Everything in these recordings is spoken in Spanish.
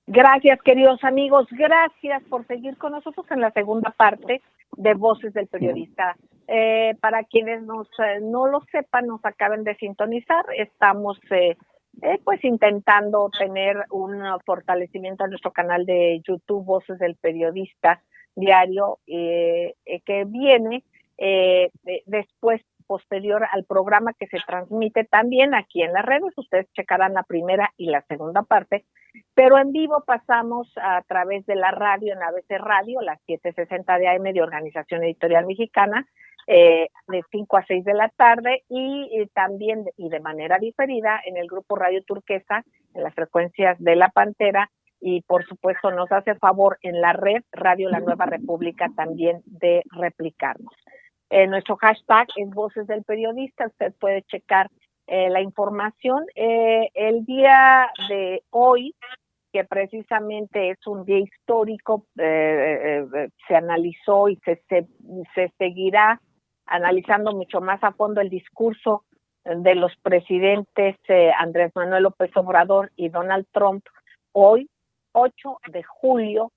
Gracias, queridos amigos. Gracias por seguir con nosotros en la segunda parte de Voces del Periodista. Para quienes no lo sepan, nos acaben de sintonizar, estamos pues intentando tener un fortalecimiento a nuestro canal de YouTube, Voces del Periodista Diario, que viene después, posterior al programa que se transmite también aquí en las redes. Ustedes checarán la primera y la segunda parte, pero en vivo pasamos a través de la radio, en ABC Radio, las 7:60 de AM de Organización Editorial Mexicana, de 5 a 6 de la tarde, y también y de manera diferida en el grupo Radio Turquesa, en las frecuencias de La Pantera, y por supuesto nos hace favor en la red Radio La Nueva República también de replicarnos. Nuestro hashtag es Voces del Periodista. Usted puede checar la información. El día de hoy, que precisamente es un día histórico, se analizó y se seguirá analizando mucho más a fondo el discurso de los presidentes Andrés Manuel López Obrador y Donald Trump hoy, 8 de julio,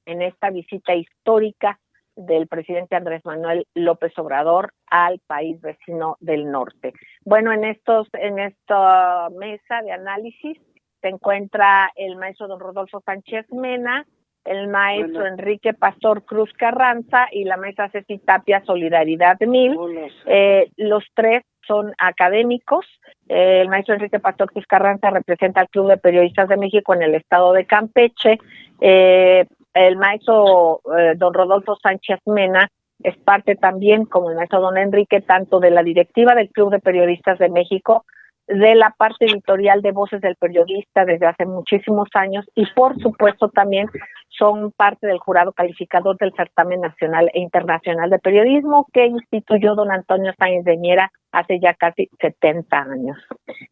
en esta visita histórica del presidente Andrés Manuel López Obrador al país vecino del norte. Bueno, en esta mesa de análisis se encuentra el maestro don Rodolfo Sánchez Mena, el maestro Enrique Pastor Cruz Carranza y la maestra Ceci Tapia Solidaridad 1000. Los tres son académicos. El maestro Enrique Pastor Cruz Carranza representa al Club de Periodistas de México en el estado de Campeche. El maestro don Rodolfo Sánchez Mena es parte también, como el maestro don Enrique, tanto de la directiva del Club de Periodistas de México, de la parte editorial de Voces del Periodista desde hace muchísimos años, y por supuesto también son parte del jurado calificador del certamen nacional e internacional de periodismo que instituyó don Antonio Sáenz de Miera hace ya casi 70 años.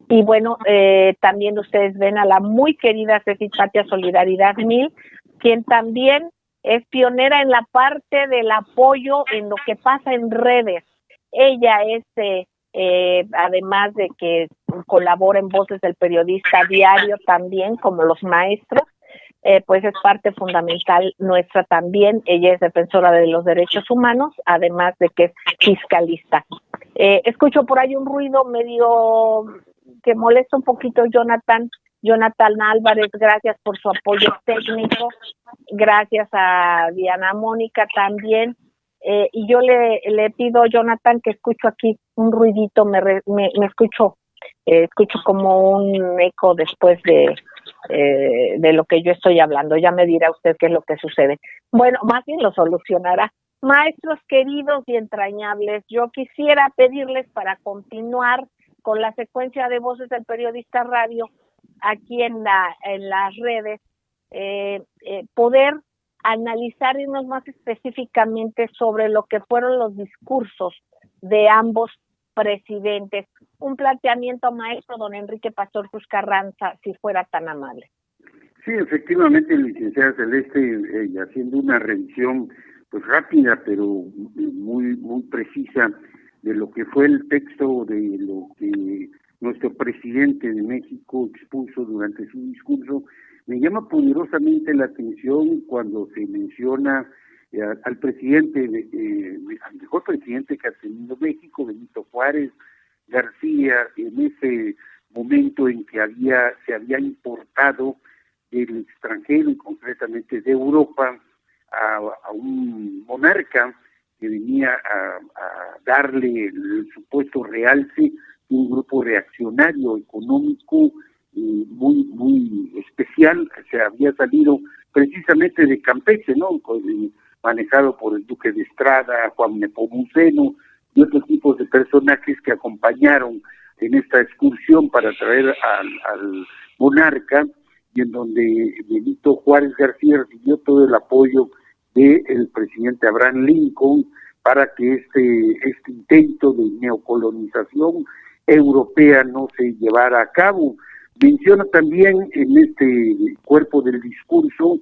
Y bueno, también ustedes ven a la muy querida Ceci Tapia Solidaridad 1000, quien también es pionera en la parte del apoyo en lo que pasa en redes. Ella es, además de que colabora en Voces del Periodista Diario también, como los maestros, pues es parte fundamental nuestra también. Ella es defensora de los derechos humanos, además de que es fiscalista. Escucho por ahí un ruido medio que molesta un poquito, Jonathan Álvarez, gracias por su apoyo técnico, gracias a Diana Mónica también, y yo le pido, Jonathan, que escucho aquí un ruidito, me escucho como un eco después de lo que yo estoy hablando. Ya me dirá usted qué es lo que sucede. Bueno, más bien lo solucionará. Maestros queridos y entrañables, yo quisiera pedirles, para continuar con la secuencia de Voces del Periodista Radio aquí en las redes, poder analizar y irnos más específicamente sobre lo que fueron los discursos de ambos presidentes. Un planteamiento, maestro don Enrique Pastor Cruz Carranza, si fuera tan amable. Sí, efectivamente, licenciada Celeste, haciendo una revisión pues rápida, pero muy precisa de lo que fue el texto de lo que nuestro presidente de México expuso durante su discurso. Me llama poderosamente la atención cuando se menciona al presidente, al mejor presidente que ha tenido México, Benito Juárez García, en ese momento en que se había importado del extranjero, y concretamente de Europa, a un monarca que venía a darle el supuesto realce, un grupo reaccionario económico muy especial, que se había salido precisamente de Campeche, ¿no? Manejado por el duque de Estrada, Juan Nepomuceno y otros tipos de personajes que acompañaron en esta excursión para traer al monarca, y en donde Benito Juárez García recibió todo el apoyo del presidente Abraham Lincoln para que este intento de neocolonización europea no se llevara a cabo. Menciona también en este cuerpo del discurso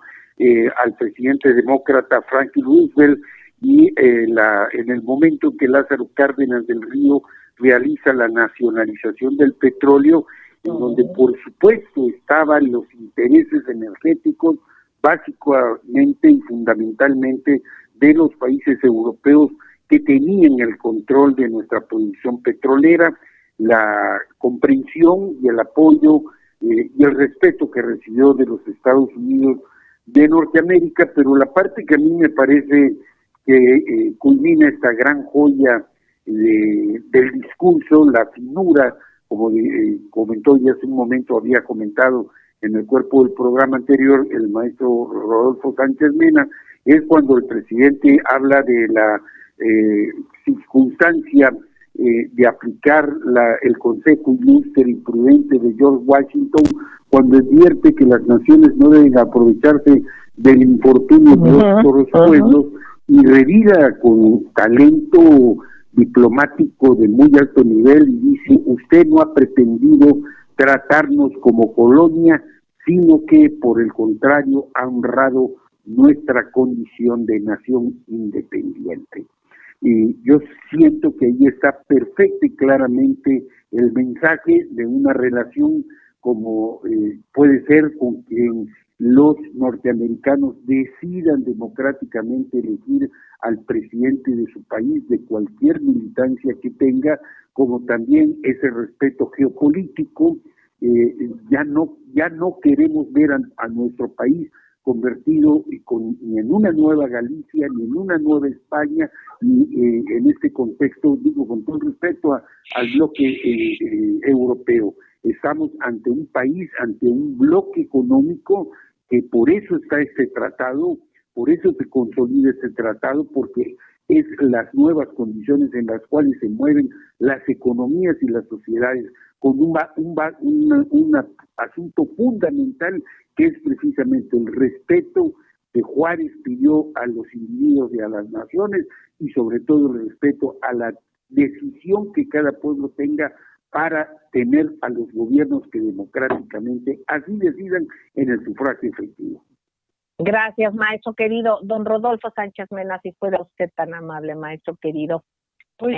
al presidente demócrata Franklin Roosevelt, y en el momento en que Lázaro Cárdenas del Río realiza la nacionalización del petróleo, en donde por supuesto estaban los intereses energéticos básicamente y fundamentalmente de los países europeos que tenían el control de nuestra producción petrolera, la comprensión y el apoyo y el respeto que recibió de los Estados Unidos de Norteamérica, pero la parte que a mí me parece que culmina esta gran joya del discurso, la finura, como comentó ya hace un momento, había comentado en el cuerpo del programa anterior el maestro Rodolfo Sánchez Mena, es cuando el presidente habla de la circunstancia de aplicar el consejo ilustre y prudente de George Washington, cuando advierte que las naciones no deben aprovecharse del infortunio de otros pueblos, y revira con talento diplomático de muy alto nivel y dice: usted no ha pretendido tratarnos como colonia, sino que por el contrario ha honrado nuestra condición de nación independiente. Y yo siento que ahí está perfecto y claramente el mensaje de una relación como puede ser con quien los norteamericanos decidan democráticamente elegir al presidente de su país, de cualquier militancia que tenga, como también ese respeto geopolítico. Ya no queremos ver a nuestro país convertido ni en una nueva Galicia, ni en una nueva España, ni en este contexto, digo con todo respeto al bloque europeo. Estamos ante un país, ante un bloque económico, que por eso está este tratado, por eso se consolida este tratado, porque es las nuevas condiciones en las cuales se mueven las economías y las sociedades, con un asunto fundamental que es precisamente el respeto que Juárez pidió a los individuos y a las naciones, y sobre todo el respeto a la decisión que cada pueblo tenga para tener a los gobiernos que democráticamente así decidan en el sufragio efectivo. Gracias, maestro querido. Don Rodolfo Sánchez Mena, si fuera usted tan amable, maestro querido, pues,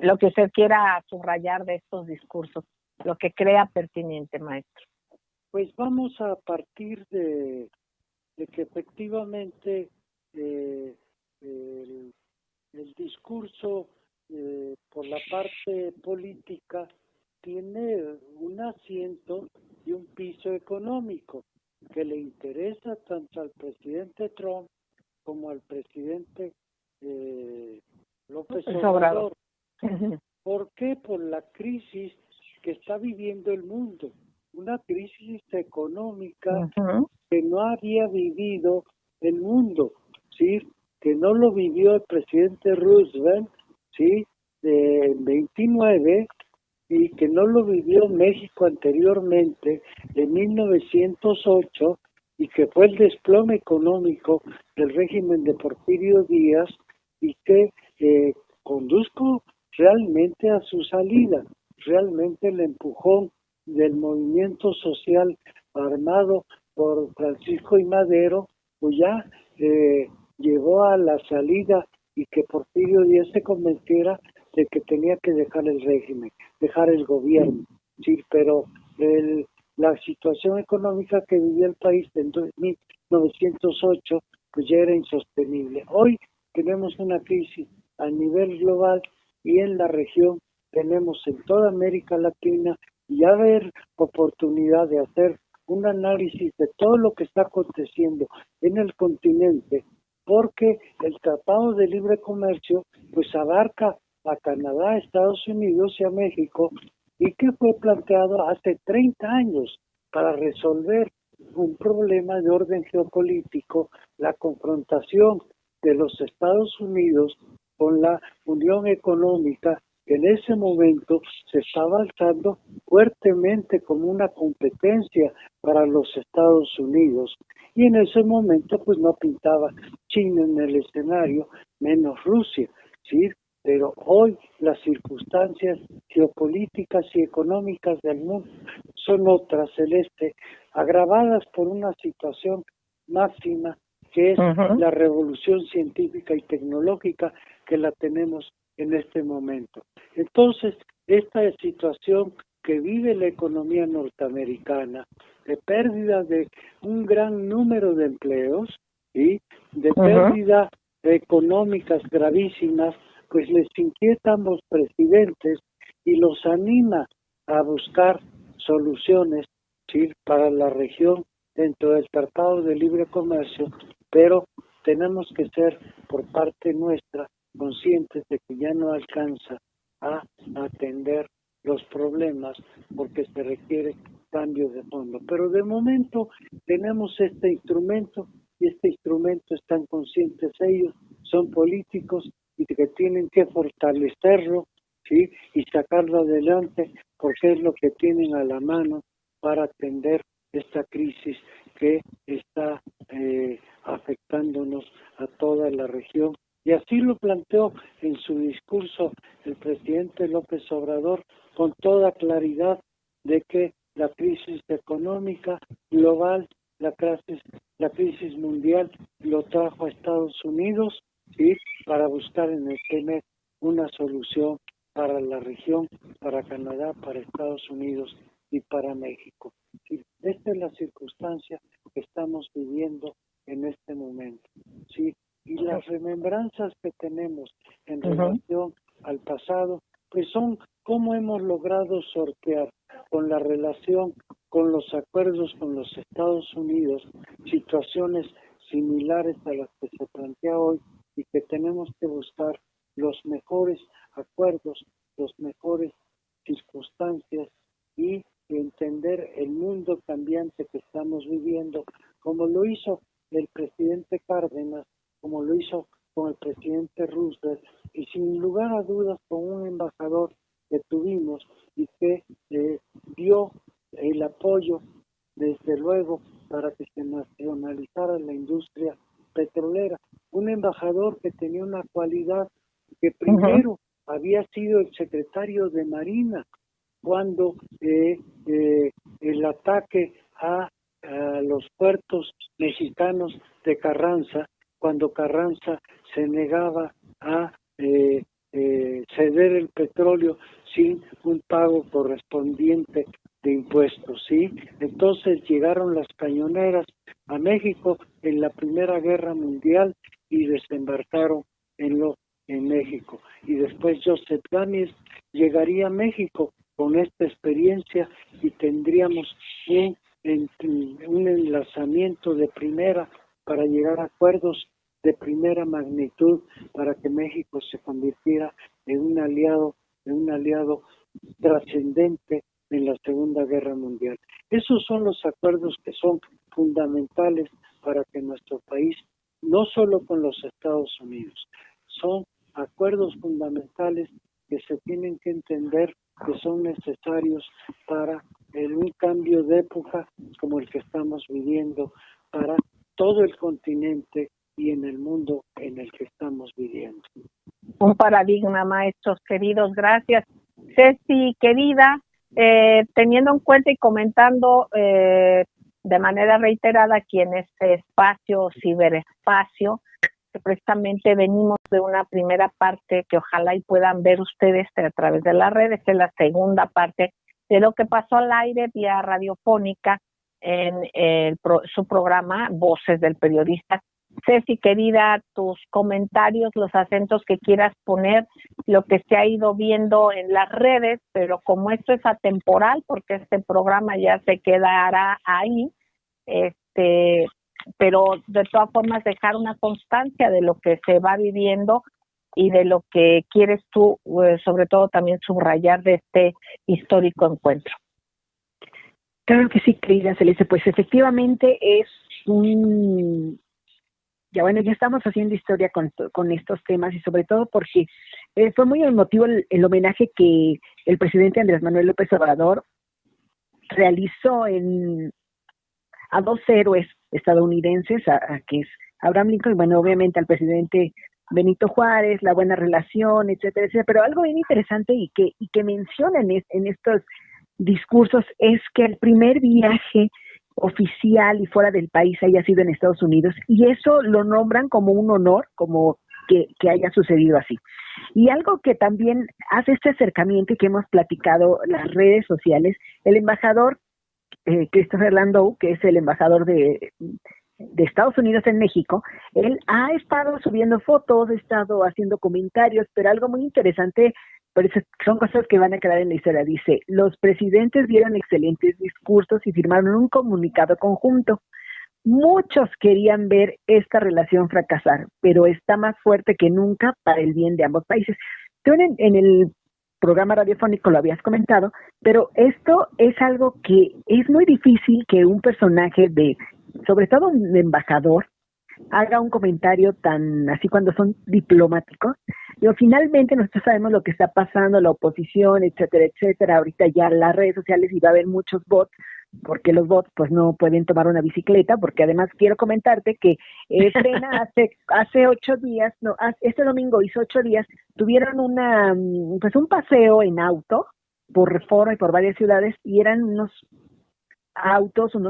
lo que usted quiera subrayar de estos discursos, lo que crea pertinente, maestro. Pues vamos a partir de que efectivamente el discurso por la parte política tiene un asiento y un piso económico que le interesa tanto al presidente Trump como al presidente López Obrador. ¿Por qué? Por la crisis que está viviendo el mundo, una crisis económica que no había vivido el mundo, ¿sí? Que no lo vivió el presidente Roosevelt, ¿sí? En 29, y que no lo vivió México anteriormente, en 1908, y que fue el desplome económico del régimen de Porfirio Díaz, y que condujo realmente a su salida, realmente el empujón del movimiento social armado por Francisco I. Madero, pues ya llevó a la salida, y que Porfirio Díaz se convenciera de que tenía que dejar el régimen, dejar el gobierno, sí, pero la situación económica que vivía el país en 1908 pues ya era insostenible. Hoy tenemos una crisis a nivel global, y en la región tenemos en toda América Latina, y a haber oportunidad de hacer un análisis de todo lo que está aconteciendo en el continente, porque el Tratado de Libre Comercio pues abarca a Canadá, a Estados Unidos y a México, y que fue planteado hace 30 años para resolver un problema de orden geopolítico, la confrontación de los Estados Unidos con la Unión Económica, que en ese momento se estaba alzando fuertemente como una competencia para los Estados Unidos, y en ese momento pues no pintaba China en el escenario, menos Rusia, ¿sí? Pero hoy las circunstancias geopolíticas y económicas del mundo son otras, Celeste, agravadas por una situación máxima que es la revolución científica y tecnológica que la tenemos en este momento. Entonces, esta situación que vive la economía norteamericana, de pérdida de un gran número de empleos, ¿sí? De pérdida económicas gravísimas, pues les inquieta a ambos presidentes y los anima a buscar soluciones, ¿sí? Para la región dentro del Tratado de Libre Comercio, pero tenemos que ser por parte nuestra conscientes de que ya no alcanza a atender los problemas porque se requiere cambio de fondo. Pero de momento tenemos este instrumento y este instrumento están conscientes ellos, son políticos y que tienen que fortalecerlo, ¿sí? Y sacarlo adelante porque es lo que tienen a la mano para atender esta crisis que está afectándonos a toda la región. Y así lo planteó en su discurso el presidente López Obrador con toda claridad de que la crisis económica global, la crisis mundial lo trajo a Estados Unidos, ¿sí? Para buscar en el TEMEC una solución para la región, para Canadá, para Estados Unidos y para México. ¿Sí? Esta es la circunstancia que estamos viviendo en este momento, ¿sí? Y las remembranzas que tenemos en relación al pasado, pues son cómo hemos logrado sortear con la relación, con los acuerdos con los Estados Unidos, situaciones similares a las que se plantea hoy y que tenemos que buscar los mejores acuerdos, los mejores circunstancias y entender el mundo cambiante que estamos viviendo, como lo hizo el presidente Cárdenas, como lo hizo con el presidente Roosevelt, y sin lugar a dudas con un embajador que tuvimos y que dio el apoyo, desde luego, para que se nacionalizara la industria petrolera. Un embajador que tenía una cualidad que primero había sido el secretario de Marina, cuando el ataque a los puertos mexicanos de Carranza, cuando Carranza se negaba a ceder el petróleo sin un pago correspondiente de impuestos, ¿sí? Entonces llegaron las cañoneras a México en la Primera Guerra Mundial y desembarcaron en México. Y después Joseph Goebbels llegaría a México con esta experiencia y tendríamos un enlazamiento de primera para llegar a acuerdos de primera magnitud para que México se convirtiera en un aliado trascendente en la Segunda Guerra Mundial. Esos son los acuerdos que son fundamentales para que nuestro país, no solo con los Estados Unidos, son acuerdos fundamentales que se tienen que entender que son necesarios para un cambio de época como el que estamos viviendo para todo el continente y en el mundo en el que estamos viviendo. Un paradigma, maestros queridos, gracias. Ceci, querida, teniendo en cuenta y comentando de manera reiterada aquí en este espacio, ciberespacio, que precisamente venimos de una primera parte que ojalá y puedan ver ustedes a través de las redes, es la segunda parte de lo que pasó al aire vía radiofónica en su programa Voces del Periodista. Ceci, querida, tus comentarios, los acentos que quieras poner, lo que se ha ido viendo en las redes, pero como esto es atemporal, porque este programa ya se quedará ahí, pero de todas formas dejar una constancia de lo que se va viviendo y de lo que quieres tú, sobre todo también subrayar de este histórico encuentro. Claro que sí, querida Celeste, pues efectivamente es ya estamos haciendo historia con estos temas y sobre todo porque fue muy emotivo el homenaje que el presidente Andrés Manuel López Obrador realizó a dos héroes estadounidenses, que es Abraham Lincoln y bueno, obviamente al presidente Benito Juárez, la buena relación, etcétera, etcétera. Pero algo bien interesante y que mencionan en estos discursos es que el primer viaje oficial y fuera del país haya sido en Estados Unidos y eso lo nombran como un honor, como que haya sucedido así. Y algo que también hace este acercamiento y que hemos platicado las redes sociales, el embajador Christopher Landau, que es el embajador de Estados Unidos en México, él ha estado subiendo fotos, ha estado haciendo comentarios, pero algo muy interesante, pero son cosas que van a quedar en la historia. Dice, los presidentes dieron excelentes discursos y firmaron un comunicado conjunto. Muchos querían ver esta relación fracasar, pero está más fuerte que nunca para el bien de ambos países. Tú en el programa radiofónico lo habías comentado, pero esto es algo que es muy difícil que un personaje sobre todo un embajador, haga un comentario tan así cuando son diplomáticos. Pero finalmente nosotros sabemos lo que está pasando, la oposición, etcétera, etcétera. Ahorita ya las redes sociales y va a haber muchos bots, porque los bots pues no pueden tomar una bicicleta, porque además quiero comentarte que Frena hace 8 días, este domingo hizo 8 días, tuvieron un paseo en auto por Reforma y por varias ciudades, y eran unos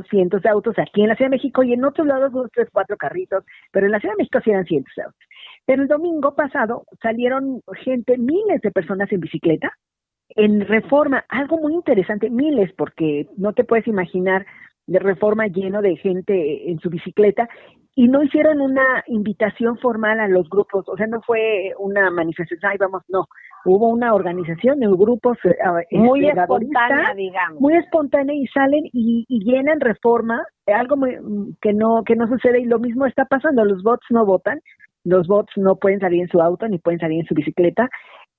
cientos de autos aquí en la Ciudad de México, y en otros lados 2, 3, 4 carritos, pero en la Ciudad de México sí eran cientos de autos. Pero el domingo pasado salieron miles de personas en bicicleta, en Reforma, algo muy interesante, miles, porque no te puedes imaginar de Reforma lleno de gente en su bicicleta, y no hicieron una invitación formal a los grupos, o sea, no fue una manifestación, no, hubo una organización de grupos muy espontánea, digamos. Muy espontánea, y salen y llenan Reforma, algo que no sucede, y lo mismo está pasando, los bots no votan, los bots no pueden salir en su auto, ni pueden salir en su bicicleta,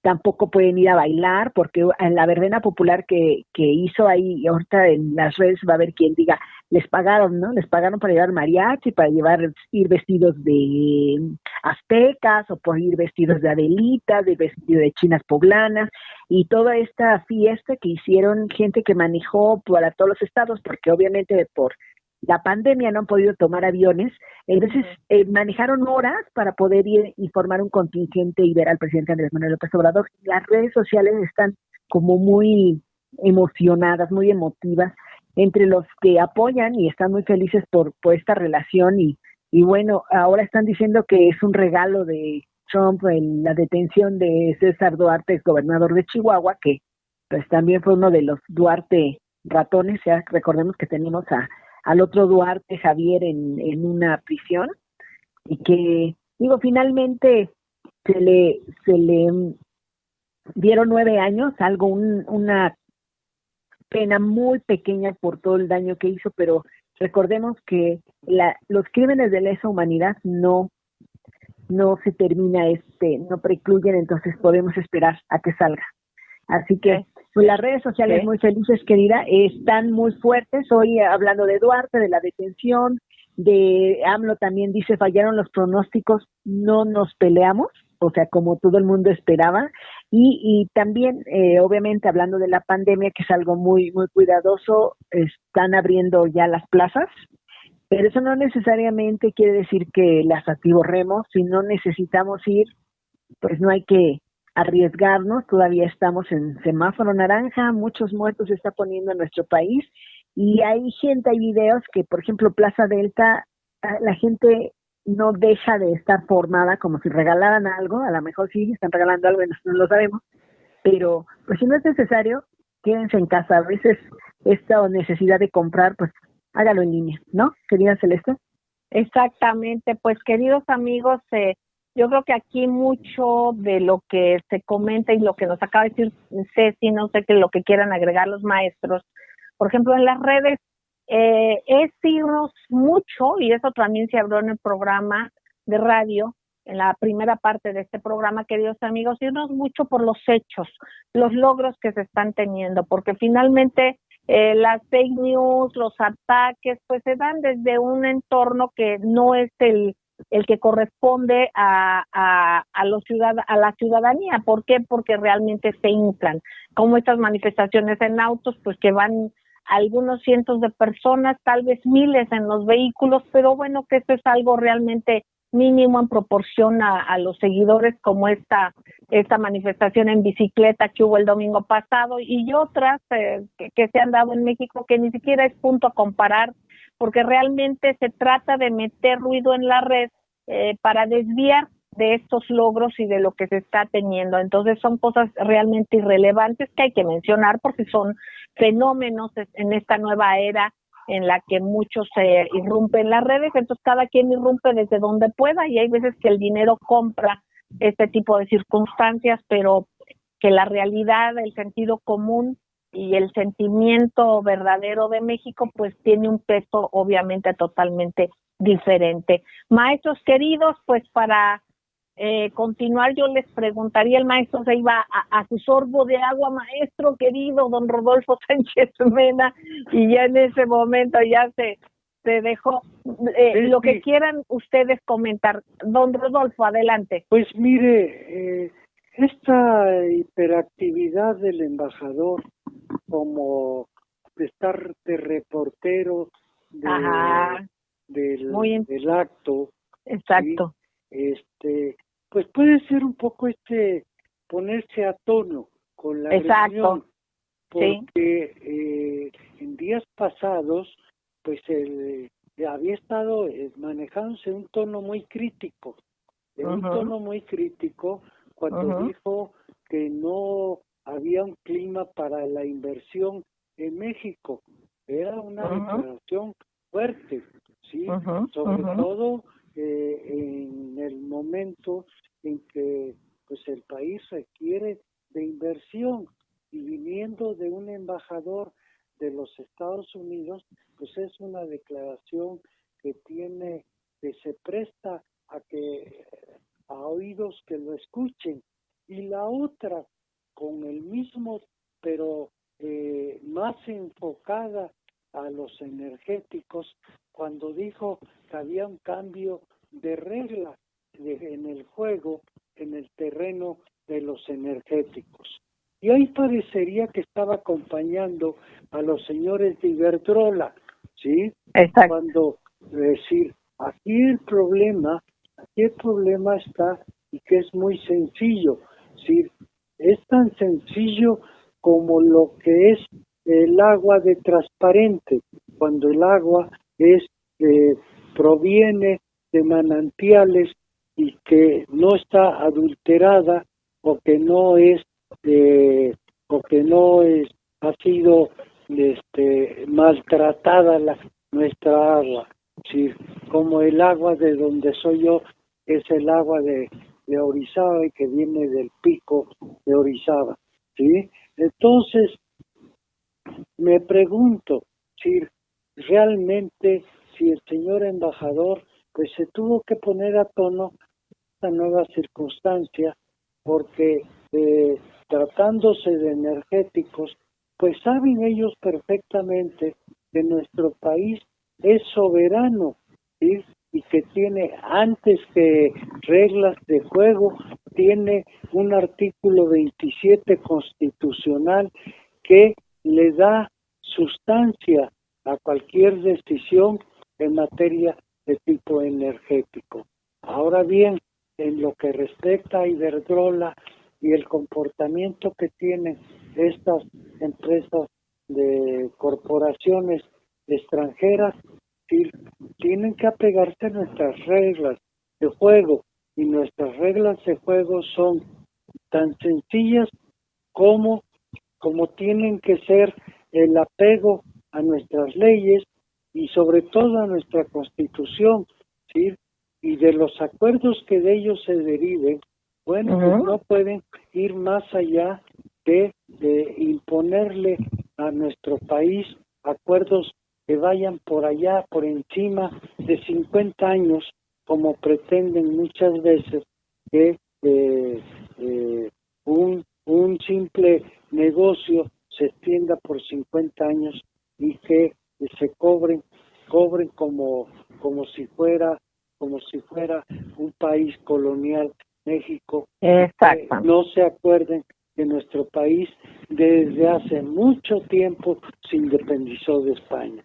tampoco pueden ir a bailar, porque en la verbena popular que hizo ahí, y ahorita en las redes va a haber quien diga, les pagaron, ¿no? Les pagaron para llevar mariachi, para ir vestidos de aztecas, o por ir vestidos de adelitas, de vestido de chinas poblanas, y toda esta fiesta que hicieron gente que manejó para todos los estados, porque obviamente por la pandemia no han podido tomar aviones, entonces manejaron horas para poder ir y formar un contingente y ver al presidente Andrés Manuel López Obrador. Las redes sociales están como muy emocionadas, muy emotivas, entre los que apoyan y están muy felices por esta relación, y bueno, ahora están diciendo que es un regalo de Trump en la detención de César Duarte, ex gobernador de Chihuahua, que pues también fue uno de los Duarte ratones. Ya recordemos que tenemos al otro Duarte, Javier, en una prisión, y que, finalmente se le dieron 9 años, una pena muy pequeña por todo el daño que hizo, pero recordemos que los crímenes de lesa humanidad no se termina, no precluyen, entonces podemos esperar a que salga. Así que pues, las redes sociales muy felices, querida, están muy fuertes. Hoy hablando de Duarte, de la detención, de AMLO también dice, fallaron los pronósticos, no nos peleamos, o sea, como todo el mundo esperaba, y también, obviamente, hablando de la pandemia, que es algo muy, muy cuidadoso, están abriendo ya las plazas, pero eso no necesariamente quiere decir que las atiborremos. Si no necesitamos ir, pues no hay que arriesgarnos. Todavía estamos en semáforo naranja, muchos muertos se está poniendo en nuestro país, y hay videos que, por ejemplo, Plaza Delta, la gente no deja de estar formada como si regalaran algo. A lo mejor sí están regalando algo y nosotros no lo sabemos, pero pues si no es necesario, quédense en casa. A veces esta necesidad de comprar, pues hágalo en línea, ¿no, querida Celeste? Exactamente, pues queridos amigos, yo creo que aquí mucho de lo que se comenta y lo que nos acaba de decir Ceci, no sé qué lo que quieran agregar los maestros, por ejemplo, en las redes, es irnos mucho, y eso también se habló en el programa de radio, en la primera parte de este programa, queridos amigos, irnos mucho por los hechos, los logros que se están teniendo, porque finalmente las fake news, los ataques, pues se dan desde un entorno que no es el que corresponde a la ciudadanía. ¿Por qué? Porque realmente se inflan, como estas manifestaciones en autos, pues que van algunos cientos de personas, tal vez miles en los vehículos, pero bueno, que esto es algo realmente mínimo en proporción a los seguidores, como esta manifestación en bicicleta que hubo el domingo pasado, y otras que se han dado en México, que ni siquiera es punto a comparar, porque realmente se trata de meter ruido en la red para desviar de estos logros y de lo que se está teniendo. Entonces son cosas realmente irrelevantes que hay que mencionar porque son fenómenos en esta nueva era en la que muchos se irrumpen las redes, entonces cada quien irrumpe desde donde pueda y hay veces que el dinero compra este tipo de circunstancias, pero que la realidad, el sentido común y el sentimiento verdadero de México pues tiene un peso obviamente totalmente diferente. Maestros queridos, pues para continuar, yo les preguntaría, el maestro se iba a su sorbo de agua, maestro querido don Rodolfo Sánchez Mena, y ya en ese momento ya se dejó. Lo que quieran ustedes comentar. Don Rodolfo, adelante. Pues mire, esta hiperactividad del embajador, como estar de reportero del acto. Exacto. ¿Sí? Pues puede ser un poco ponerse a tono con la reunión, porque en días pasados pues había estado manejándose un tono muy crítico, cuando dijo que no había un clima para la inversión en México. Era una declaración fuerte, ¿sí? Sobre todo en el momento en que pues el país requiere de inversión, y viniendo de un embajador de los Estados Unidos, pues es una declaración que se presta a oídos que lo escuchen. Y la otra, con el mismo, pero más enfocada a los energéticos, cuando dijo que había un cambio de regla en el juego, en el terreno de los energéticos. Y ahí parecería que estaba acompañando a los señores de Iberdrola, ¿sí? Exacto. Cuando decir, aquí el problema está, y que es muy sencillo, ¿sí? Es tan sencillo como lo que es el agua de transparente, cuando el agua proviene de manantiales y que no está adulterada o que no ha sido maltratada nuestra agua, ¿sí? Como el agua de donde soy yo, es el agua de Orizaba y que viene del pico de Orizaba, ¿sí? Entonces me pregunto si realmente el señor embajador pues se tuvo que poner a tono esta nueva circunstancia, porque tratándose de energéticos, pues saben ellos perfectamente que nuestro país es soberano, ¿sí? Y que tiene, antes que reglas de juego, tiene un artículo 27 constitucional que le da sustancia a cualquier decisión en materia de tipo energético. Ahora bien, en lo que respecta a Iberdrola y el comportamiento que tienen estas empresas de corporaciones extranjeras, tienen que apegarse a nuestras reglas de juego, y nuestras reglas de juego son tan sencillas como tienen que ser el apego a nuestras leyes y sobre todo a nuestra Constitución, ¿sí? Y de los acuerdos que de ellos se deriven, bueno, pues no pueden ir más allá de imponerle a nuestro país acuerdos que vayan por allá, por encima de 50 años, como pretenden muchas veces que un simple negocio se extienda por 50 años y que se cobren como si fuera un país colonial, México. No se acuerden que nuestro país desde hace mucho tiempo se independizó de España,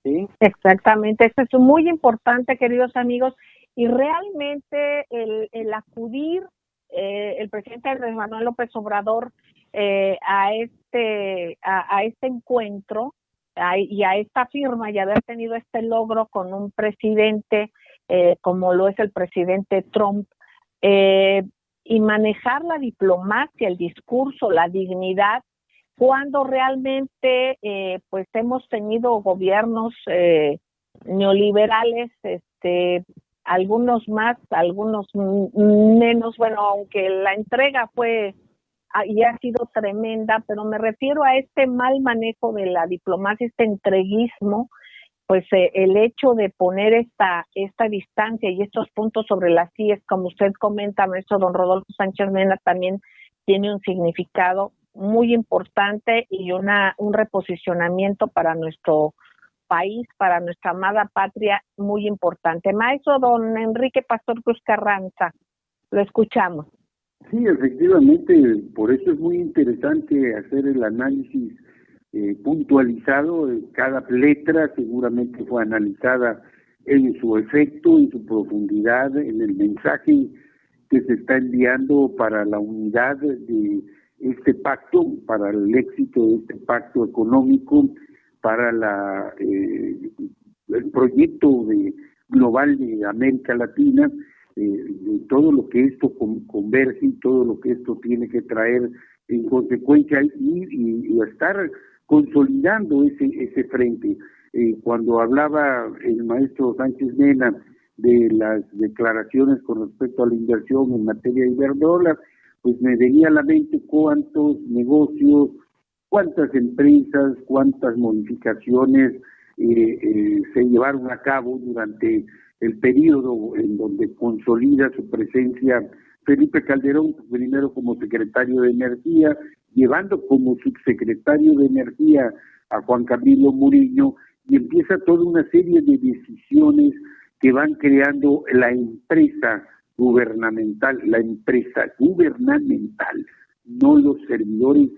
¿sí? Exactamente, esto es muy importante, queridos amigos, y realmente el acudir el presidente Andrés Manuel López Obrador a este encuentro y a esta firma y haber tenido este logro con un presidente como lo es el presidente Trump, y manejar la diplomacia, el discurso, la dignidad, cuando realmente pues hemos tenido gobiernos neoliberales, algunos más, algunos menos, bueno, aunque la entrega fue y ha sido tremenda, pero me refiero a este mal manejo de la diplomacia, este entreguismo, pues el hecho de poner esta distancia y estos puntos sobre las IES, como usted comenta, maestro don Rodolfo Sánchez Mena, también tiene un significado muy importante y un reposicionamiento para nuestro país, para nuestra amada patria, muy importante. Maestro don Enrique Pastor Cruz Carranza, lo escuchamos. Sí, efectivamente, por eso es muy interesante hacer el análisis puntualizado. Cada letra seguramente fue analizada en su efecto, en su profundidad, en el mensaje que se está enviando para la unidad de este pacto, para el éxito de este pacto económico, para el proyecto global de América Latina, de todo lo que esto converge y todo lo que esto tiene que traer en consecuencia y estar consolidando ese frente. Cuando hablaba el maestro Sánchez Mena de las declaraciones con respecto a la inversión en materia de Iberdrola, pues me venía a la mente cuántos negocios, cuántas empresas, cuántas modificaciones se llevaron a cabo durante el periodo en donde consolida su presencia Felipe Calderón, primero como secretario de Energía, llevando como subsecretario de Energía a Juan Camilo Murillo, y empieza toda una serie de decisiones que van creando la empresa gubernamental, no los servidores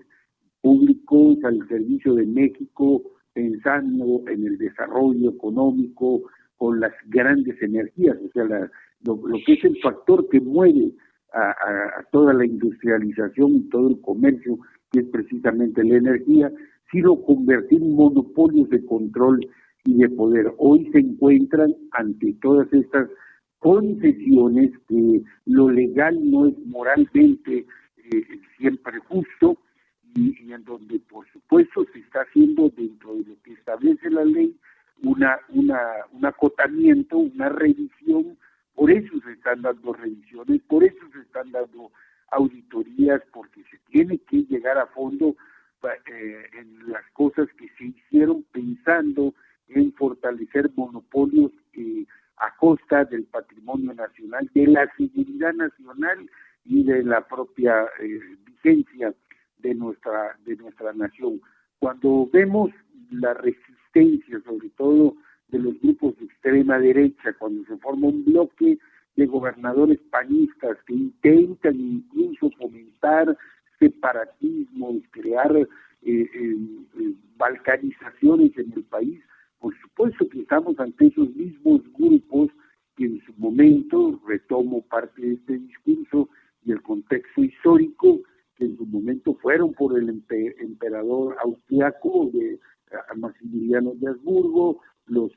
públicos al servicio de México, pensando en el desarrollo económico con las grandes energías, o sea, lo que es el factor que mueve a toda la industrialización y todo el comercio, que es precisamente la energía, sino convertir monopolios de control y de poder. Hoy se encuentran ante todas estas concesiones que lo legal no es moralmente siempre justo, y en donde por supuesto se está haciendo dentro de lo que establece la ley un acotamiento, una revisión. Por eso se están dando revisiones, por eso se están dando auditorías, porque se tiene que llegar a fondo en las cosas que se hicieron pensando en fortalecer monopolios a costa del patrimonio nacional, de la seguridad nacional y de la propia vigencia de nuestra nación. Cuando vemos la resistencia, sobre todo de los grupos de extrema derecha, cuando se forma un bloque de gobernadores panistas que intentan incluso fomentar separatismos, crear balcanizaciones en el país, por supuesto que estamos ante esos mismos grupos que en su momento, retomo parte de este discurso y el contexto histórico, que en su momento fueron por el emperador austriaco de Maximiliano de Habsburgo, los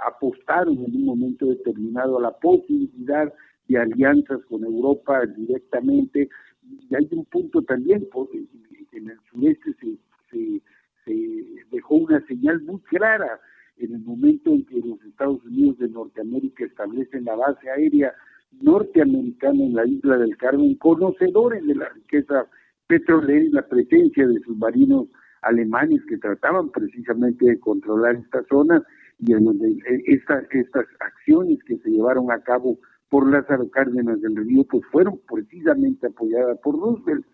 apostaron en un momento determinado a la posibilidad de alianzas con Europa directamente, y hay un punto también, en el sureste se dejó una señal muy clara en el momento en que los Estados Unidos de Norteamérica establecen la base aérea norteamericana en la isla del Carmen, conocedores de la riqueza petrolera y la presencia de submarinos alemanes que trataban precisamente de controlar esta zona, y en donde estas acciones que se llevaron a cabo por Lázaro Cárdenas del Río pues fueron precisamente apoyadas por Roosevelt.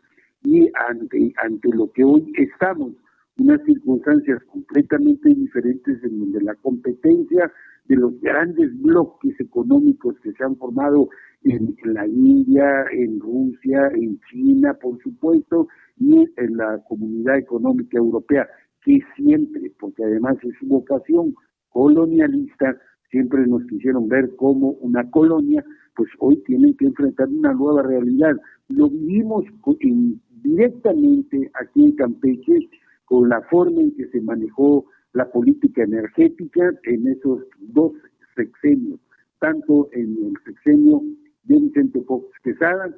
Y ante lo que hoy estamos, unas circunstancias completamente diferentes en donde la competencia de los grandes bloques económicos que se han formado en la India, en Rusia, en China, por supuesto, y en la Comunidad Económica Europea, que siempre, porque además es su vocación colonialista, siempre nos quisieron ver como una colonia, pues hoy tienen que enfrentar una nueva realidad. Lo vivimos directamente aquí en Campeche, con la forma en que se manejó la política energética en esos dos sexenios, tanto en el sexenio de Vicente Fox Quesada,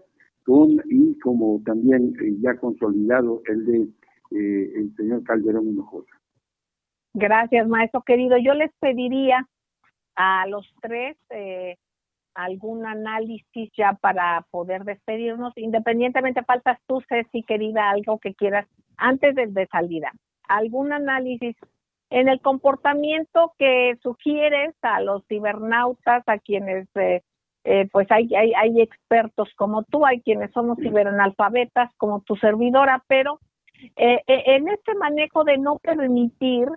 y como también ya consolidado el de el señor Calderón Hinojosa. Gracias, maestro querido. Yo les pediría a los tres algún análisis ya para poder despedirnos. Independientemente, faltas tú, Ceci, querida, algo que quieras antes de salida. Algún análisis en el comportamiento que sugieres a los cibernautas, a quienes pues hay expertos como tú, hay quienes somos ciberanalfabetas como tu servidora, pero en este manejo de no permitir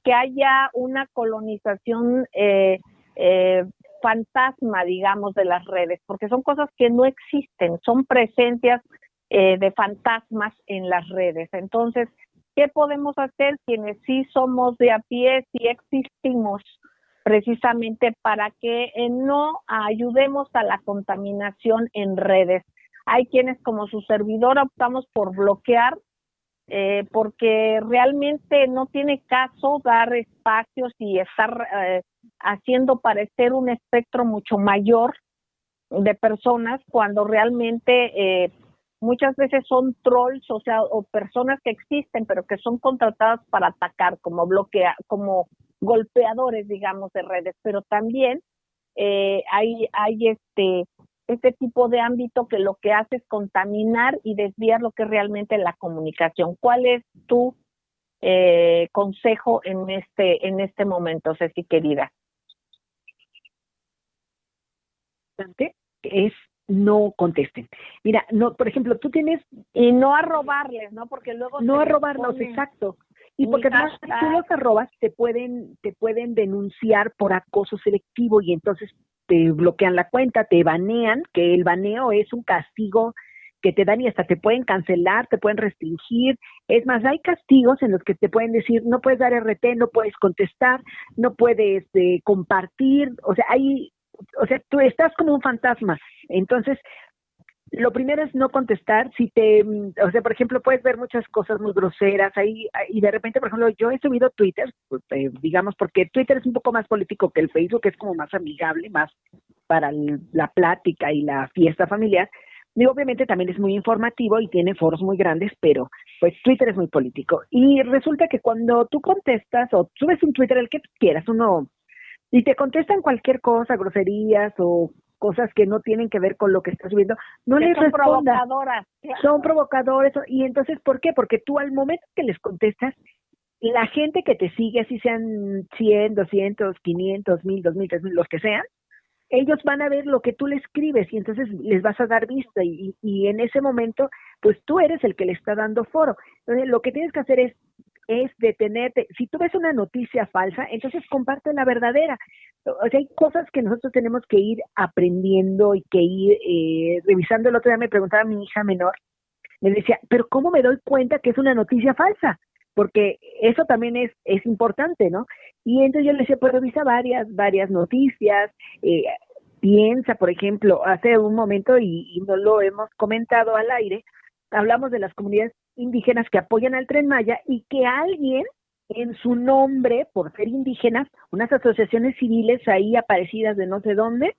que haya una colonización fantasma, digamos, de las redes, porque son cosas que no existen, son presencias de fantasmas en las redes. Entonces, ¿qué podemos hacer quienes sí somos de a pie, sí existimos, precisamente para que no ayudemos a la contaminación en redes? Hay quienes, como su servidor, optamos por bloquear porque realmente no tiene caso dar espacios y estar haciendo parecer un espectro mucho mayor de personas cuando realmente muchas veces son trolls, o sea, o personas que existen pero que son contratadas para atacar como como golpeadores, digamos, de redes, pero también hay este tipo de ámbito que lo que hace es contaminar y desviar lo que es realmente la comunicación. ¿Cuál es tu consejo en este momento, Ceci querida? Es no contesten. Mira, no, por ejemplo, tú tienes... Y no arrobarles, ¿no? Porque luego... No arrobarlos, exacto. Y porque además si tú los arrobas, te pueden denunciar por acoso selectivo y entonces te bloquean la cuenta, te banean, que el baneo es un castigo que te dan y hasta te pueden cancelar, te pueden restringir. Es más, hay castigos en los que te pueden decir, no puedes dar RT, no puedes contestar, no puedes compartir, o sea, tú estás como un fantasma. Entonces, lo primero es no contestar. O sea, por ejemplo, puedes ver muchas cosas muy groseras ahí, y de repente, por ejemplo, yo he subido Twitter, digamos, porque Twitter es un poco más político que el Facebook, es como más amigable, más para la plática y la fiesta familiar. Y obviamente también es muy informativo y tiene foros muy grandes, pero pues Twitter es muy político. Y resulta que cuando tú contestas o subes un Twitter, el que tú quieras, y te contestan cualquier cosa, groserías o cosas que no tienen que ver con lo que estás subiendo, no les respondas. Son provocadoras. Claro. Son provocadores. Y entonces, ¿por qué? Porque tú al momento que les contestas, la gente que te sigue, así sean 100, 200, 500, 1000, 2000, 3000, los que sean, ellos van a ver lo que tú le escribes y entonces les vas a dar vista y en ese momento, pues tú eres el que le está dando foro. Entonces, lo que tienes que hacer es detenerte. Si tú ves una noticia falsa, entonces comparte la verdadera. O sea, hay cosas que nosotros tenemos que ir aprendiendo y que ir revisando. El otro día me preguntaba mi hija menor, me decía, pero ¿cómo me doy cuenta que es una noticia falsa? Porque eso también es importante, ¿no? Y entonces yo le decía, pues revisa varias noticias, piensa, por ejemplo, hace un momento, y no lo hemos comentado al aire, hablamos de las comunidades indígenas que apoyan al Tren Maya y que alguien en su nombre, por ser indígenas, unas asociaciones civiles ahí aparecidas de no sé dónde,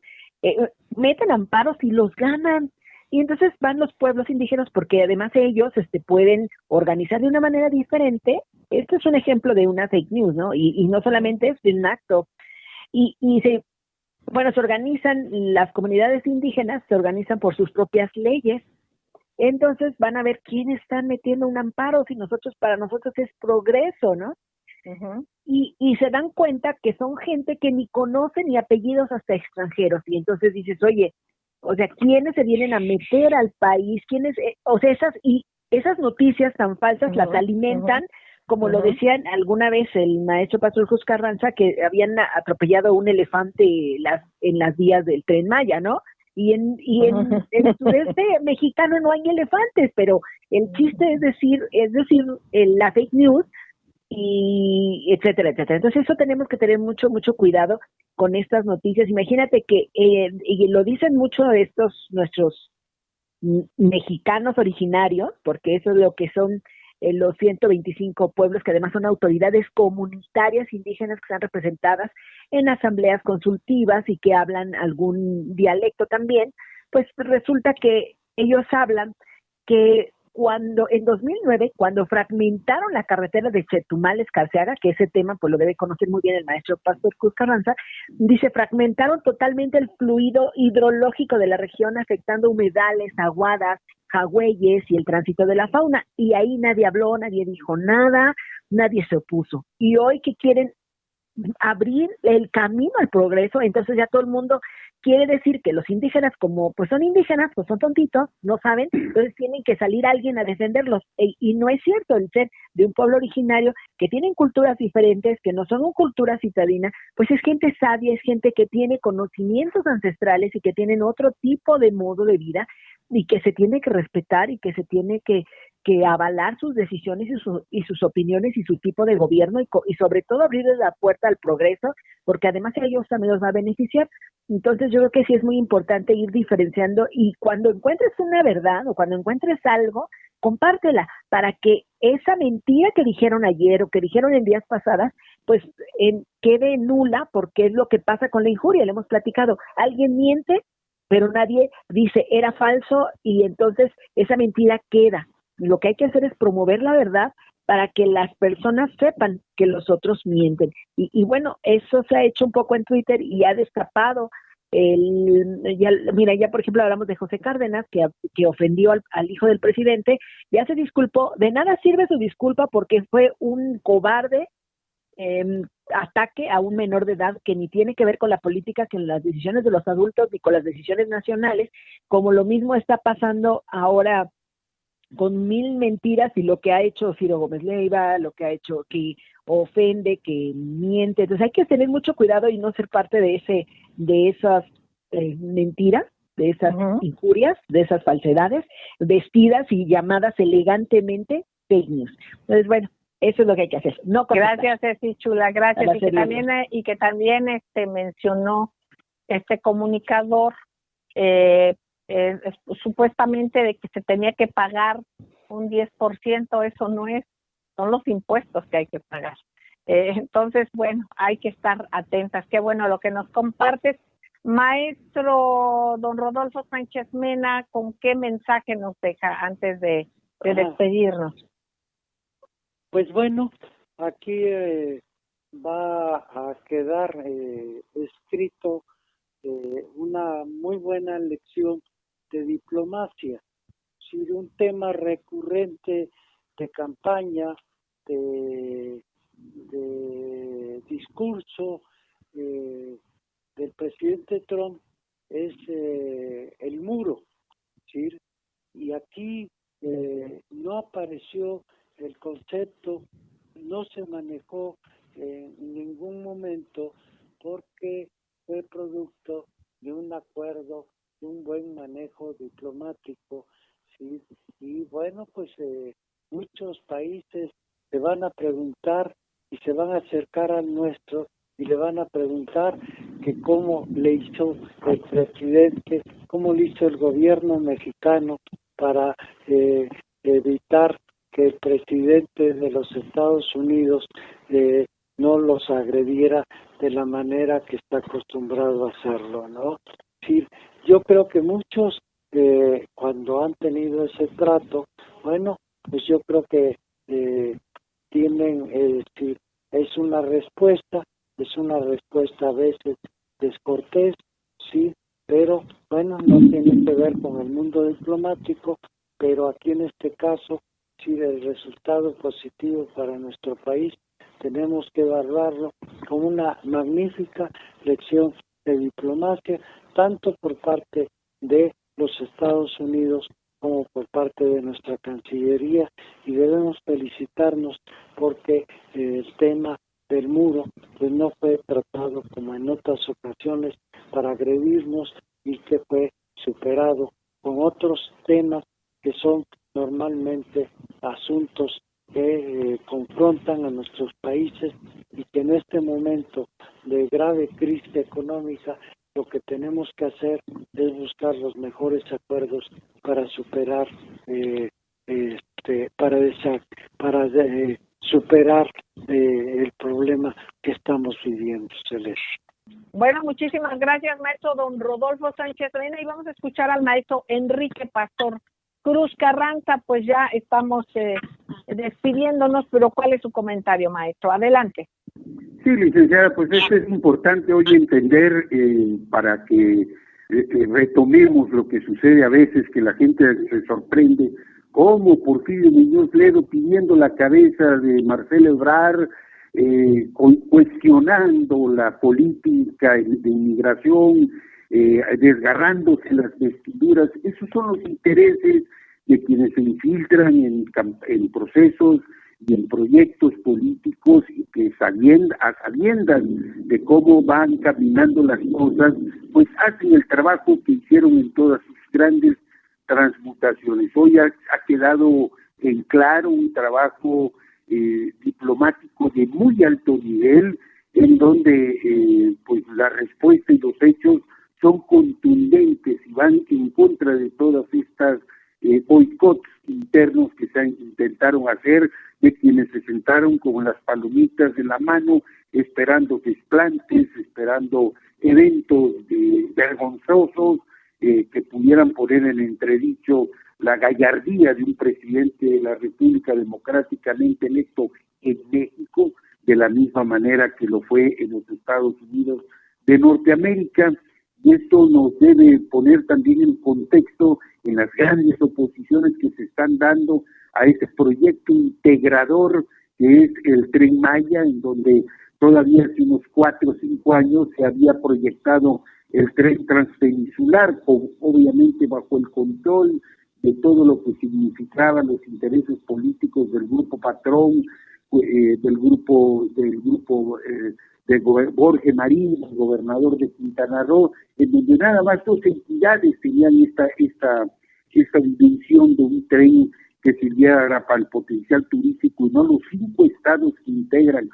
meten amparos y los ganan. Y entonces van los pueblos indígenas porque además ellos pueden organizar de una manera diferente. Esto es un ejemplo de una fake news, ¿no? Y no solamente es de un acto. Se organizan, las comunidades indígenas se organizan por sus propias leyes. Entonces van a ver quién está metiendo un amparo, si para nosotros es progreso, ¿no? Uh-huh. Y se dan cuenta que son gente que ni conocen ni apellidos hasta extranjeros. Y entonces dices, oye, o sea, ¿quiénes se vienen a meter al país? ¿Quiénes? O sea, esas noticias tan falsas las alimentan, como lo decían alguna vez el maestro Pazurjus Carranza, que habían atropellado un elefante en las vías del Tren Maya, ¿no? Y en el sureste mexicano no hay elefantes, pero el chiste es decir la fake news, y etcétera, etcétera. Entonces eso tenemos que tener mucho cuidado con estas noticias. Imagínate que y lo dicen mucho estos nuestros mexicanos originarios, porque eso es lo que son los 125 pueblos, que además son autoridades comunitarias indígenas que están representadas en asambleas consultivas y que hablan algún dialecto también. pues resulta que ellos hablan que cuando en 2009, cuando fragmentaron la carretera de Chetumal-Escarceaga, que ese tema pues lo debe conocer muy bien el maestro Pastor Cruz Carranza, dice, fragmentaron totalmente el fluido hidrológico de la región, afectando humedales, aguadas, jagüeyes y el tránsito de la fauna. Y ahí nadie habló, nadie dijo nada, nadie se opuso. Y hoy que quieren abrir el camino al progreso, entonces ya todo el mundo quiere decir que los indígenas, como pues son indígenas, pues son tontitos, no saben, entonces tienen que salir alguien a defenderlos, y no es cierto. El ser de un pueblo originario que tienen culturas diferentes, que no son una cultura citadina, pues es gente sabia, es gente que tiene conocimientos ancestrales y que tienen otro tipo de modo de vida, y que se tiene que respetar y que se tiene que avalar sus decisiones y sus opiniones y su tipo de gobierno, y sobre todo abrirles la puerta al progreso, porque además a ellos también los va a beneficiar. Entonces yo creo que sí es muy importante ir diferenciando, y cuando encuentres una verdad o cuando encuentres algo, compártela para que esa mentira que dijeron ayer o que dijeron en días pasadas, pues quede nula, porque es lo que pasa con la injuria. Le hemos platicado, alguien miente, pero nadie dice era falso, y entonces esa mentira queda. Lo que hay que hacer es promover la verdad para que las personas sepan que los otros mienten. Y bueno, eso se ha hecho un poco en Twitter y ha destapado ya por ejemplo hablamos de José Cárdenas, que ofendió al hijo del presidente, ya se disculpó. De nada sirve su disculpa porque fue un cobarde ataque a un menor de edad que ni tiene que ver con la política, que en las decisiones de los adultos ni con las decisiones nacionales, como lo mismo está pasando ahora con mil mentiras, y lo que ha hecho Ciro Gómez Leiva, lo que ha hecho, que ofende, que miente. Entonces hay que tener mucho cuidado y no ser parte de esas mentiras, de esas injurias, de esas falsedades, vestidas y llamadas elegantemente fake news. Entonces, bueno, eso es lo que hay que hacer. No contestar. Gracias, Ceci Chula, gracias. Y que también mencionó este comunicador supuestamente de que se tenía que pagar un 10%, eso no es, son los impuestos que hay que pagar. Entonces, bueno, hay que estar atentas. Qué bueno lo que nos compartes. Maestro don Rodolfo Sánchez Mena, ¿con qué mensaje nos deja antes de despedirnos? Pues bueno, aquí va a quedar escrito una muy buena lección de diplomacia. Si un tema recurrente de campaña, de discurso del presidente Trump es el muro, ¿sí? Y aquí no apareció el concepto, no se manejó en ningún momento, porque fue producto de un acuerdo, de un buen manejo diplomático, ¿sí? Y bueno, pues muchos países se van a preguntar y se van a acercar al nuestro y le van a preguntar que cómo le hizo el presidente, cómo le hizo el gobierno mexicano para evitar que el presidente de los Estados Unidos no los agrediera de la manera que está acostumbrado a hacerlo, ¿no? Sí, yo creo que muchos cuando han tenido ese trato, bueno, pues yo creo que tienen, sí, es una respuesta a veces descortés, sí, pero bueno, no tiene que ver con el mundo diplomático, pero aquí en este caso, sí, el resultado positivo para nuestro país, tenemos que evaluarlo como una magnífica lección de diplomacia, tanto por parte de los Estados Unidos como por parte de nuestra Cancillería, y debemos felicitarnos porque el tema del muro pues no fue tratado como en otras ocasiones para agredirnos, y que fue superado con otros temas que son normalmente asuntos que confrontan a nuestros países, y que en este momento de grave crisis económica lo que tenemos que hacer es buscar los mejores acuerdos para superar superar el problema que estamos viviendo, Celeste. Bueno, muchísimas gracias, maestro don Rodolfo Sánchez Reina, y vamos a escuchar al maestro Enrique Pastor Cruz Carranza. Pues ya estamos despidiéndonos, pero ¿cuál es su comentario, maestro? Adelante. Sí, licenciada, pues esto es importante hoy entender para que retomemos lo que sucede a veces, que la gente se sorprende, como Porfirio Muñoz Ledo pidiendo la cabeza de Marcelo Ebrard, cuestionando la política de inmigración, desgarrándose las vestiduras. Esos son los intereses de quienes se infiltran en procesos y en proyectos políticos, y que a sabiendas de cómo van caminando las cosas, pues hacen el trabajo que hicieron en todas sus grandes transmutaciones. Hoy ha quedado en claro un trabajo diplomático de muy alto nivel, en donde pues la respuesta y los hechos son contundentes y van en contra de todas estas boicots internos que se intentaron hacer, de quienes se sentaron con las palomitas en la mano, esperando desplantes, esperando eventos vergonzosos que pudieran poner en entredicho la gallardía de un presidente de la República democráticamente electo en México, de la misma manera que lo fue en los Estados Unidos de Norteamérica. Y esto nos debe poner también en contexto en las grandes oposiciones que se están dando a este proyecto integrador que es el Tren Maya, en donde todavía hace unos 4 o 5 años se había proyectado el tren transpeninsular, obviamente bajo el control de todo lo que significaban los intereses políticos del grupo patrón, del grupo de Jorge Marín, el gobernador de Quintana Roo, en donde nada más 2 entidades tenían esta dimensión de un tren que sirviera para el potencial turístico, y no los 5 estados que integran.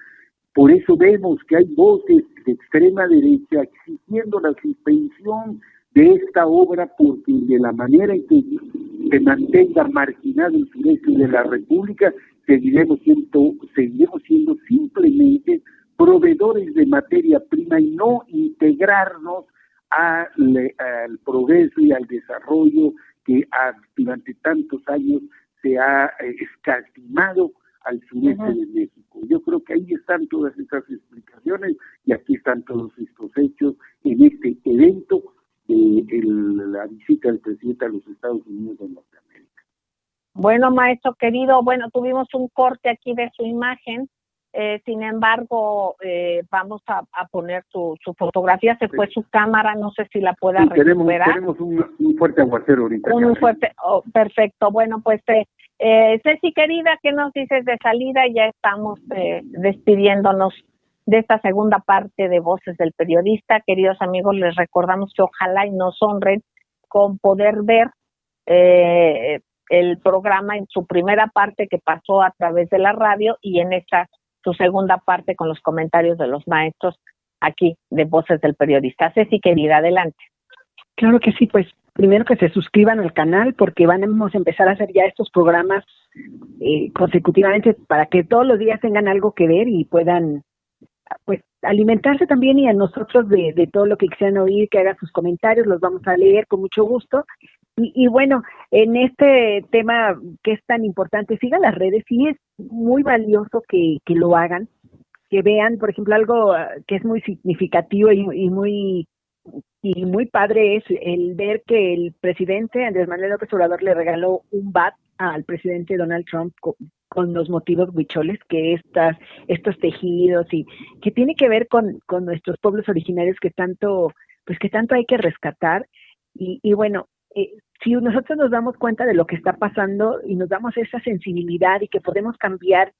Por eso vemos que hay voces de extrema derecha exigiendo la suspensión de esta obra, porque de la manera en que se mantenga marginado el sureste de la República, seguiremos siendo simplemente proveedores de materia prima y no integrarnos al progreso y al desarrollo que durante tantos años se ha escatimado al sureste de México. Yo creo que ahí están todas esas explicaciones y aquí están todos estos hechos en este evento de la visita del presidente a los Estados Unidos de Norteamérica. Bueno, maestro querido, tuvimos un corte aquí de su imagen, sin embargo, vamos a poner su fotografía. Se fue su cámara, no sé si la pueda recuperar. Tenemos un fuerte aguacero ahorita. Perfecto. Bueno, pues Ceci querida, ¿qué nos dices de salida? Ya estamos despidiéndonos de esta segunda parte de Voces del Periodista. Queridos amigos, les recordamos que ojalá y nos honren con poder ver el programa en su primera parte, que pasó a través de la radio, y en esta su segunda parte con los comentarios de los maestros aquí de Voces del Periodista. Ceci querida, adelante. Claro que sí, pues primero que se suscriban al canal, porque vamos a empezar a hacer ya estos programas consecutivamente para que todos los días tengan algo que ver y puedan pues alimentarse también, y a nosotros de todo lo que quisieran oír, que hagan sus comentarios, los vamos a leer con mucho gusto. Y bueno, en este tema que es tan importante, sigan las redes, sí es muy valioso que lo hagan, que vean, por ejemplo, algo que es muy significativo y muy padre es el ver que el presidente Andrés Manuel López Obrador le regaló un bat al presidente Donald Trump con los motivos huicholes, que estos tejidos, y que tiene que ver con nuestros pueblos originarios que tanto hay que rescatar. Y bueno, si nosotros nos damos cuenta de lo que está pasando y nos damos esa sensibilidad y que podemos cambiar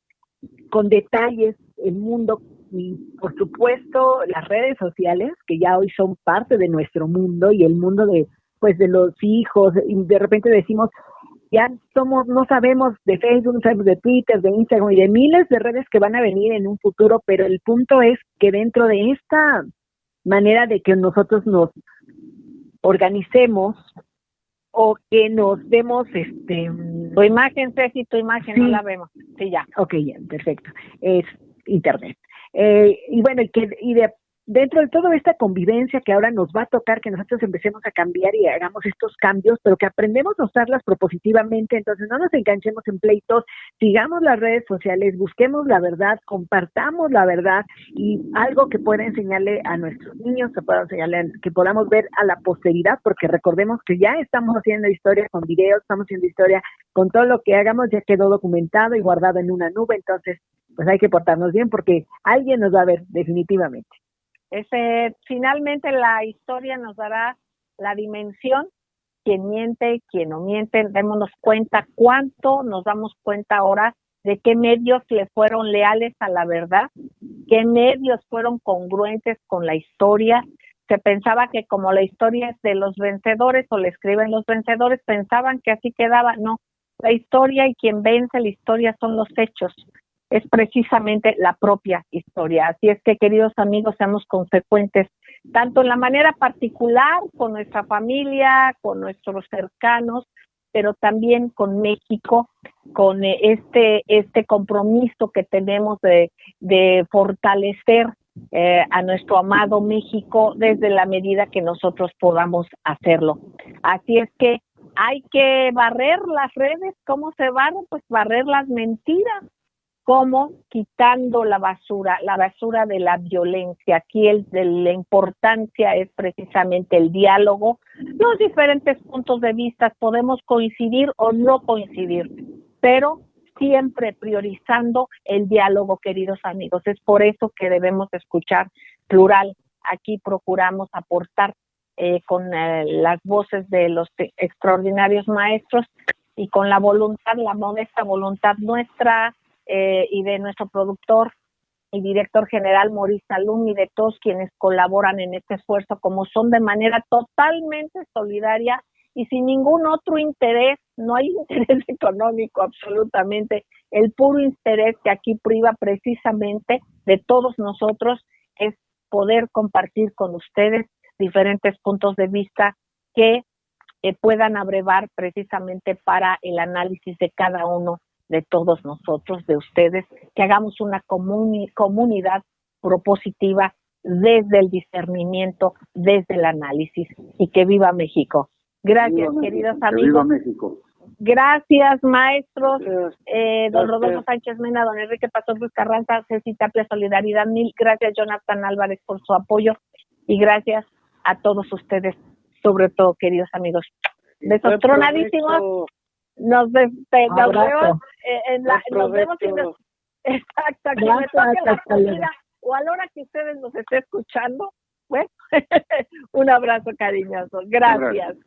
con detalles el mundo, y por supuesto las redes sociales, que ya hoy son parte de nuestro mundo y el mundo de los hijos, y de repente decimos, ya no sabemos de Facebook, no sabemos de Twitter, de Instagram y de miles de redes que van a venir en un futuro, pero el punto es que dentro de esta manera de que nosotros nos organicemos o que nos demos tu imagen, Ceci, tu imagen sí. No la vemos. Sí, ya. Ok, ya, perfecto. Es internet. Y bueno, y de dentro de toda esta convivencia que ahora nos va a tocar, que nosotros empecemos a cambiar y hagamos estos cambios, pero que aprendemos a usarlas propositivamente, entonces no nos enganchemos en pleitos, sigamos las redes sociales, busquemos la verdad, compartamos la verdad y algo que pueda enseñarle a nuestros niños, que pueda enseñarle, que podamos ver a la posteridad, porque recordemos que ya estamos haciendo historia con videos, estamos haciendo historia con todo lo que hagamos, ya quedó documentado y guardado en una nube, entonces pues hay que portarnos bien porque alguien nos va a ver definitivamente. Finalmente la historia nos dará la dimensión, quién miente, quién no miente, démonos cuenta cuánto nos damos cuenta ahora de qué medios le fueron leales a la verdad, qué medios fueron congruentes con la historia. Se pensaba que como la historia es de los vencedores o la escriben los vencedores, pensaban que así quedaba. No, la historia y quien vence la historia son los hechos. Es precisamente la propia historia. Así es que, queridos amigos, seamos consecuentes, tanto en la manera particular, con nuestra familia, con nuestros cercanos, pero también con México, con este compromiso que tenemos de fortalecer a nuestro amado México desde la medida que nosotros podamos hacerlo. Así es que hay que barrer las redes. ¿Cómo se barren? Pues barrer las mentiras. Como quitando la basura de la violencia. Aquí la importancia es precisamente el diálogo. Los diferentes puntos de vista podemos coincidir o no coincidir, pero siempre priorizando el diálogo, queridos amigos. Es por eso que debemos escuchar plural. Aquí procuramos aportar con las voces de los extraordinarios maestros y con la voluntad, la modesta voluntad nuestra, y de nuestro productor y director general Maurice Salum y de todos quienes colaboran en este esfuerzo, como son de manera totalmente solidaria y sin ningún otro interés. No hay interés económico absolutamente, el puro interés que aquí priva precisamente de todos nosotros es poder compartir con ustedes diferentes puntos de vista que puedan abrevar precisamente para el análisis de cada uno de todos nosotros, de ustedes, que hagamos una comunidad propositiva desde el discernimiento, desde el análisis, y que viva México. Gracias, queridos amigos. Viva México. Gracias, maestros. Don Rodolfo Sánchez Mena, don Enrique Pastor Cruz Carranza, Ceci Tapia, Solidaridad Mil. Gracias, Jonathan Álvarez, por su apoyo, y gracias a todos ustedes, sobre todo, queridos amigos. Besos tronadísimos. Nos vemos exacto, aquí me toque la comida o a la hora que ustedes nos estén escuchando. Bueno, un abrazo cariñoso. Gracias.